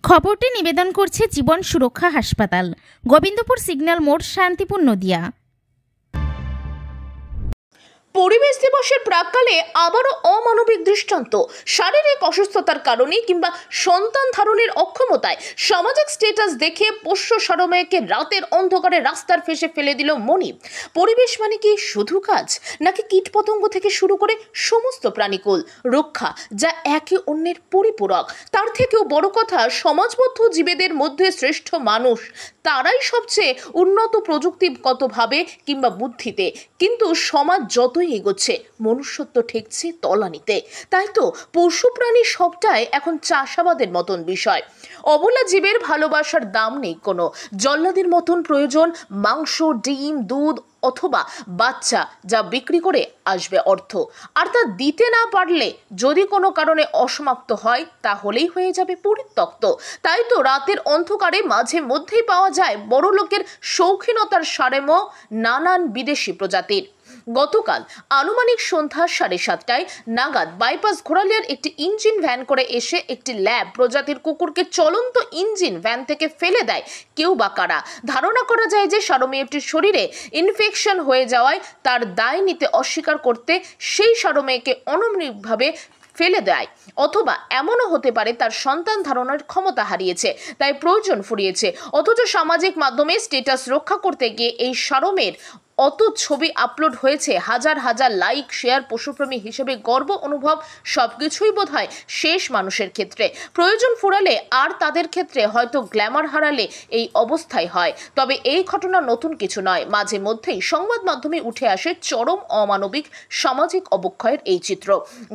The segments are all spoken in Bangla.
খবরটি নিবেদন করছে জীবন সুরক্ষা হাসপাতাল, গোবিন্দপুর সিগন্যাল মোড়, শান্তিপুর, নদিয়া। পরিবেশ দিবসের প্রাক্কালে আবারও অমানবিক দৃষ্টান্ত। শারীরিক অসুস্থতার কারণে কিংবা সন্তান ধারণের অক্ষমতায় সামাজিক স্ট্যাটাস দেখে পোষ্য সারমেয়কে রাতের অন্ধকারে রাস্তার ফেসে ফেলে দিল মণি। পরিবেশ মানে কি শুধু কাজ, নাকি কীটপতঙ্গ থেকে শুরু করে সমস্ত প্রাণীকুল রক্ষা, যা একে অন্যের পরিপূরক? তার থেকেও বড় কথা, সমাজবদ্ধ জীবেদের মধ্যে শ্রেষ্ঠ মানুষ তারাই সবচেয়ে উন্নত প্রযুক্তিগতভাবে কিংবা বুদ্ধিতে, কিন্তু সমাজ যতই এগোচ্ছে মনুষ্যত্ব ঠেকছে তলানিতে। তাই তো পশু প্রাণী সবটাই এখন চাষাবাদের মতন বিষয়। অবলা জীবের ভালোবাসার দাম নেই কোনো। জল্লাদের মতন প্রয়োজন মাংস, ডিম, দুধ অথবা বাচ্চা, যা বিক্রি করে আসবে অর্থ। আর তা দিতে না পারলে যদি কোনো কারণে অসমাপ্ত হয় তাহলেই হয়ে যাবে পরিত্যক্ত। তাই তো রাতের অন্ধকারে মাঝে মধ্যেই পাওয়া যায় বড় লোকের শৌখিনতার সারেমো নানান বিদেশি প্রজাতির। গতকাল আনুমানিক সন্ধ্যা 7:30টায় নাগাদ বাইপাস ঘোড়ালিয়ার একটি ইঞ্জিন ভ্যান করে এসে একটি ল্যাব প্রজাতির কুকুরকে চলন্ত ইঞ্জিন ভ্যান থেকে ফেলে দেয় কেউ বা কারা। ধারণা করা যায় যে সারমেয়টির শরীরে ইনফেকশন হয়ে যাওয়ায় তার দায় নিতে অস্বীকার করতে সেই সারমেয়কে অনমনীয়ভাবে ফেলে দেয়, অথবা এমনও হতে পারে তার সন্তান ধারণের ক্ষমতা হারিয়েছে, তাই প্রয়োজন ফুরিয়েছে। অথচ সামাজিক মাধ্যমে স্ট্যাটাস রক্ষা করতে গিয়ে এই সারমেয়ের অত ছবি আপলোড হয়েছে, হাজার হাজার লাইক, শেয়ার। পশুপ্রেমী হিসেবে গর্ব অনুভব সবকিছুই বোধ হয় শেষ মানুষের ক্ষেত্রে। প্রয়োজন ফুরালে আর তাদের ক্ষেত্রে হয়তো গ্ল্যামার হারালে এই অবস্থায় হয়। তবে এই ঘটনা নতুন কিছু নয়। মাঝে মধ্যেই সংবাদ মাধ্যমে উঠে আসে চরম অমানবিক সামাজিক অবক্ষয়ের এই চিত্র।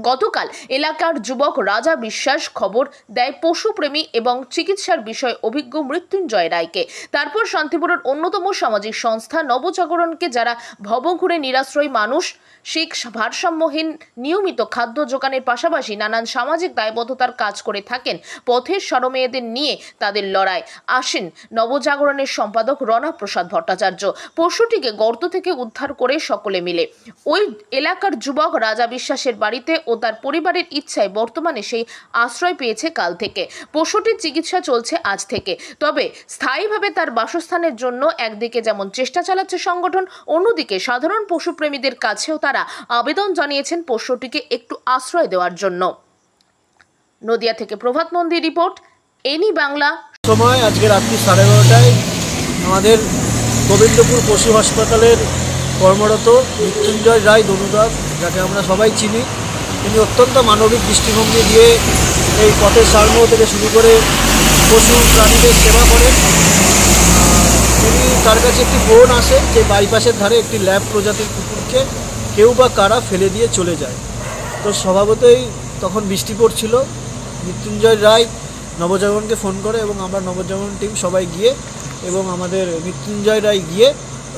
গতকাল এলাকার যুবক রাজা বিশ্বাস খবর দেয় পশুপ্রেমী এবং চিকিৎসার বিষয়ে অভিজ্ঞ মৃত্যুঞ্জয় রায়কে। তারপর শান্তিপুরের অন্যতম সামাজিক সংস্থা নবজাগরণকে, যারা ভবঘুরে নিরাশ্রয়ী মানুষ শিখ ভারসাম্যহীন নিয়মিত খাদ্য যোগানের পাশাপাশি নানান সামাজিক দায়বদ্ধতার কাজ করে থাকেন, পথের সারমেয়দের নিয়ে তাদের লড়াই আসেন নবজাগরণের সম্পাদক রণা প্রসাদ ভট্টাচার্য। পশুটিকে গর্ত থেকে উদ্ধার করে সকলে মিলে ওই এলাকার যুবক রাজা বিশ্বাসের বাড়িতে ও তার পরিবারের ইচ্ছায় বর্তমানে সেই আশ্রয় পেয়েছে কাল থেকে। পশুটির চিকিৎসা চলছে আজ থেকে। তবে স্থায়ীভাবে তার বাসস্থানের জন্য একদিকে যেমন চেষ্টা চালাচ্ছে সংগঠন, অন্যদিকে সাধারণ পশুপ্রেমীদের কাছেও তারা আবেদন জানিয়েছেন পশুটিকে একটু আশ্রয় দেওয়ার জন্য। নদিয়া থেকে প্রভাত মন্দির রিপোর্ট, এনি বাংলা। সময় আজকে রাত্রি 11:30টায় আমাদের গোবিন্দপুর পশু হাসপাতালের কর্মরত মৃত্যুঞ্জয় রায় দনুদা, যাকে আমরা সবাই চিনি, তিনি অত্যন্ত মানবিক দৃষ্টিভঙ্গি দিয়ে এই পথের সারমেয় থেকে শুরু করে পশু প্রাণীদের সেবা করেন। তার কাছে একটি ফোন আসে যে বাইপাসের ধারে একটি ল্যাব প্রজাতির কুকুরকে কেউ বা কারা ফেলে দিয়ে চলে যায়। তো স্বভাবতই তখন বৃষ্টি পড়ছিল। মৃত্যুঞ্জয় রায় নবজাগরণকে ফোন করে এবং আমরা নবজাগরণ টিম সবাই গিয়ে এবং আমাদের মৃত্যুঞ্জয় রায় গিয়ে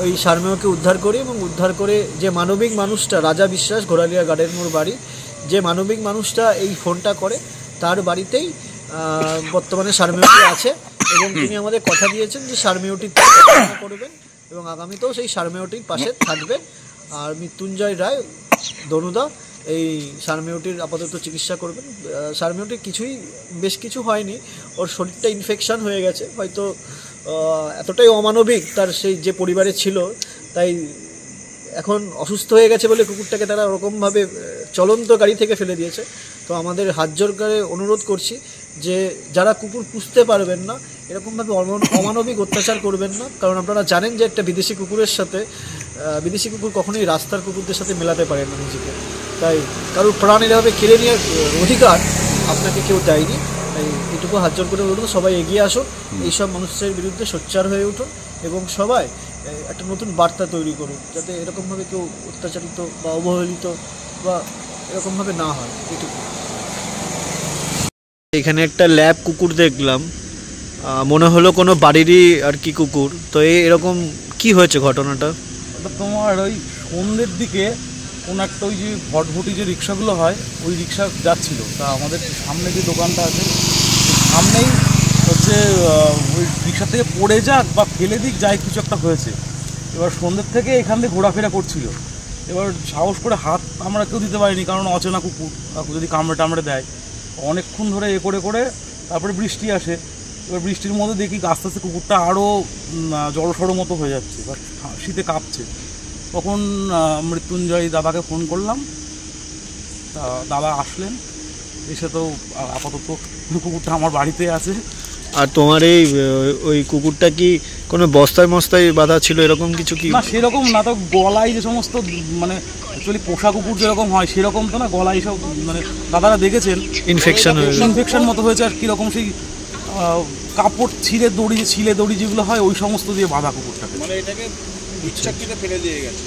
ওই সারমেয়কে উদ্ধার করি এবং উদ্ধার করে যে মানবিক মানুষটা, রাজা বিশ্বাস, ঘোড়ালিয়া গার্ডেন মোড় বাড়ি, যে মানবিক মানুষটা এই ফোনটা করে তার বাড়িতেই বর্তমানে সারমেয়টি আছে এবং তিনি আমাদের কথা দিয়েছেন যে সারমেয়টি করবেন এবং আগামীতেও সেই সারমেয়টির পাশে থাকবেন। আর মৃত্যুঞ্জয় রায় দনুদা এই সারমেয়টির আপাতত চিকিৎসা করবেন। সারমেয়টির বেশ কিছু হয়নি, ওর শরীরটা ইনফেকশান হয়ে গেছে, হয়তো এতটাই অমানবিক তার সেই যে পরিবারে ছিল, তাই এখন অসুস্থ হয়ে গেছে বলে কুকুরটাকে তারা ওরকমভাবে চলন্ত গাড়ি থেকে ফেলে দিয়েছে। তো আমাদের হাত জোর করে অনুরোধ করছি যে যারা কুকুর পুষতে পারবেন না এরকমভাবে অমানবিক অত্যাচার করবেন না, কারণ আপনারা জানেন যে একটা বিদেশি কুকুর কখনোই রাস্তার কুকুরদের সাথে মেলাতে পারে না নিজেকে। তাই কারোর প্রাণ এভাবে কেড়ে নেওয়ার অধিকার আপনাকে কেউ দেয়নি। তাই এটুকু হাত জোর করে বলুন, সবাই এগিয়ে আসুন, এইসব মানুষের বিরুদ্ধে সোচ্চার হয়ে উঠুন এবং সবাই একটা নতুন বার্তা তৈরি করুন যাতে এরকমভাবে কেউ অত্যাচারিত বা অবহেলিত বা এরকমভাবে না হয়। এটুকু। এখানে একটা ল্যাব কুকুর দেখলাম, মনে হলো কোনো বাড়িরই আর কি কুকুর। তো এরকম কি হয়েছে ঘটনাটা? তোমার ওই সন্ধ্যের দিকে কোন একটা ওই যে ভটভটি যে রিক্সাগুলো হয় ওই রিক্সা যাচ্ছিলো, তা আমাদের সামনে যে দোকানটা আছে সামনেই হচ্ছে ওই রিক্সা থেকে পড়ে যাক বা ফেলে দিক যাই কিছু একটা হয়েছে। এবার সন্ধ্যের থেকে এখান থেকে ঘোরাফেরা করছিল। এবার সাহস করে হাত আমরা কেউ দিতে পারিনি, কারণ অচেনা কুকুর যদি কামড়ে টামড়ে দেয়। অনেকক্ষণ ধরে করে তারপরে বৃষ্টি আসে, এবার বৃষ্টির মধ্যে দেখি আস্তে আস্তে কুকুরটা আরও জড়সড়ো মতো হয়ে যাচ্ছে বা শীতে কাঁপছে। তখন মৃত্যুঞ্জয় দাদাকে ফোন করলাম, তা দাদা আসলেন, এসে তো আপাতত কুকুরটা আমার বাড়িতে আছে। আর তোমার এই ওই কুকুরটা কি কোনো বস্তায় মস্তায় বাঁধা ছিল এরকম কিছু কি? না সেরকম না, তো গলায় যে সমস্ত মানে অ্যাকচুয়ালি পোষা কুকুর যেরকম হয় সেরকম তো না, গলায় সব মানে দাদারা দেখেছেন ইনফেকশন মতো হয়েছে। আর কীরকম সেই কাপড় ছিঁড়ে দড়ি যেগুলো হয় ওই সমস্ত দিয়ে বাঁধা কুকুরটাকে, মানে এটাকে ইচ্ছাকৃত ফেলে দিয়ে গেছে।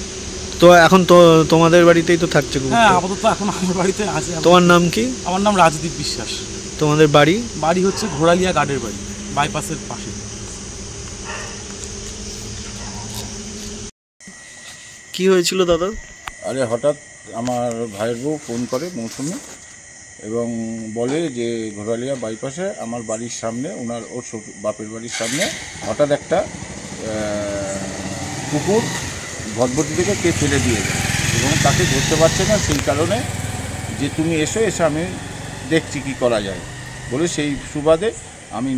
তো এখন তো তোমাদের বাড়িতেই তো থাকছে কুকুর? হ্যাঁ আপাতত এখন আমার বাড়িতে আছে। তোমার নাম কি? আমার নাম রাজদীপ বিশ্বাস। তোমাদের বাড়ি? বাড়ি হচ্ছে ঘোড়ালিয়া গার্ডের বাড়ি, বাইপাসের পাশে। কি হয়েছিল দাদা? আরে হঠাৎ আমার ভাইয়ের বউ ফোন করে মৌসুমি, এবং বলে যে ঘোড়ালিয়া বাইপাসে আমার বাড়ির সামনে, ওর বাপের বাড়ির সামনে হঠাৎ একটা কুকুর ভটভটি থেকে কে ফেলে দিয়ে যায় এবং তাকে ধরতে পারছে না, সেই কারণে যে তুমি এসে আমি দেখছি কি করা যায় বলে সেই সুবাদে আমি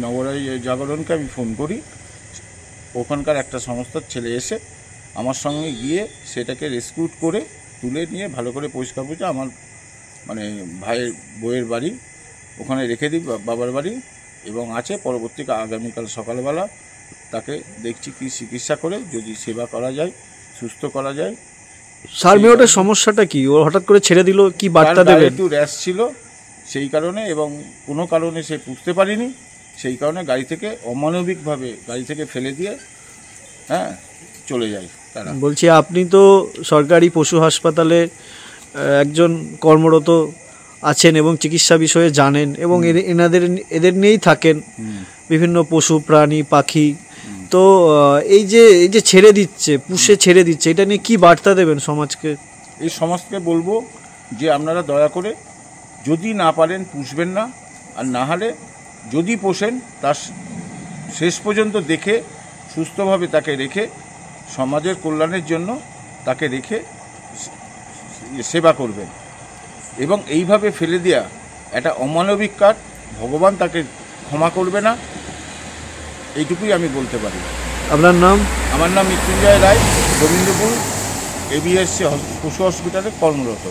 জাগরণকে আমি ফোন করি। ওখানকার একটা সংস্থার ছেলে এসে আমার সঙ্গে গিয়ে সেটাকে রেস্কিউট করে তুলে নিয়ে ভালো করে পরিষ্কার করছে। আমার মানে ভাইয়ের বউয়ের বাড়ি ওখানে রেখে দিই, বাবার বাড়ি, এবং আছে। পরবর্তী আগামীকাল সকালবেলা তাকে দেখছি কি চিকিৎসা করে যদি সেবা করা যায়, সুস্থ করা যায়। স্যার মেয়েটার সমস্যাটা কি? ও হঠাৎ করে ছেড়ে দিল, কি বার্তা দেবে? একটু র্যাশ ছিল সেই কারণে, এবং কোনো কারণে সে বুঝতে পারিনি, সেই কারণে গাড়ি থেকে অমানবিকভাবে গাড়ি থেকে ফেলে দিয়ে চলে যায় তারা। বলছি আপনি তো সরকারি পশু হাসপাতালে একজন কর্মরত আছেন এবং চিকিৎসা বিষয়ে জানেন, এবং এদের নিয়েই থাকেন, বিভিন্ন পশু প্রাণী পাখি। তো এই যে ছেড়ে দিচ্ছে, পুষে ছেড়ে দিচ্ছে, এটা নিয়ে কি বার্তা দেবেন সমাজকে? এই সমাজকে বলবো যে আপনারা দয়া করে যদি না পারেন পুষবেন না, আর না হলে যদি পোষেন তার শেষ পর্যন্ত দেখে সুস্থভাবে তাকে রেখে সমাজের কল্যাণের জন্য তাকে রেখে সেবা করবেন। এবং এইভাবে ফেলে দেওয়া একটা অমানবিক কাজ, ভগবান তাকে ক্ষমা করবে না, এইটুকুই আমি বলতে পারি। আপনার নাম? আমার নাম মৃত্যুঞ্জয় রায়, গোবিন্দপুর ABSC পশু হসপিটালে কর্মরত।